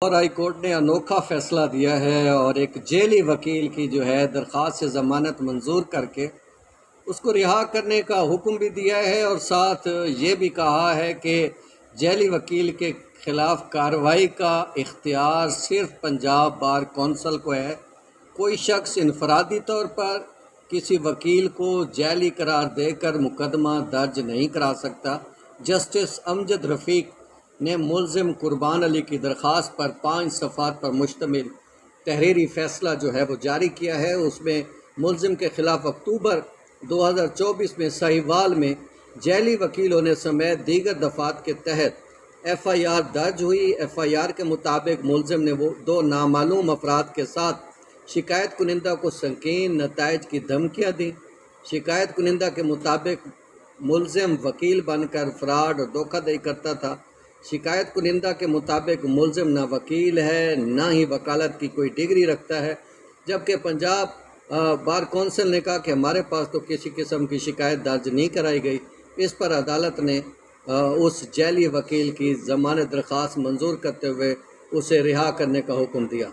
اور high court نے انوکھا فیصلہ دیا ہے اور ایک جیلی وکیل کی جو ہے درخواست سے ضمانت منظور کر کے اس کو رہا کرنے کا حکم بھی دیا ہے، اور ساتھ یہ بھی کہا ہے کہ جیلی وکیل کے خلاف کارروائی کا اختیار صرف پنجاب بار کونسل کو ہے۔ کوئی شخص انفرادی طور پر کسی وکیل کو جیلی قرار دے کر مقدمہ درج نہیں کرا سکتا۔ جسٹس امجد رفیق نے ملزم قربان علی کی درخواست پر 5 صفحات پر مشتمل تحریری فیصلہ جو ہے وہ جاری کیا ہے۔ اس میں ملزم کے خلاف اکتوبر 2024 میں سہیوال میں جیلی وکیل ہونے سمیت دیگر دفعات کے تحت ایف آئی آر درج ہوئی۔ ایف آئی آر کے مطابق ملزم نے وہ 2 نامعلوم افراد کے ساتھ شکایت کنندہ کو سنگین نتائج کی دھمکیاں دیں۔ شکایت کنندہ کے مطابق ملزم وکیل بن کر فراڈ اور دھوکہ دہی کرتا تھا۔ شکایت کنندہ کے مطابق ملزم نہ وکیل ہے نہ ہی وکالت کی کوئی ڈگری رکھتا ہے، جبکہ پنجاب بار کونسل نے کہا کہ ہمارے پاس تو کسی قسم کی شکایت درج نہیں کرائی گئی۔ اس پر عدالت نے اس جیلی وکیل کی ضمانت درخواست منظور کرتے ہوئے اسے رہا کرنے کا حکم دیا۔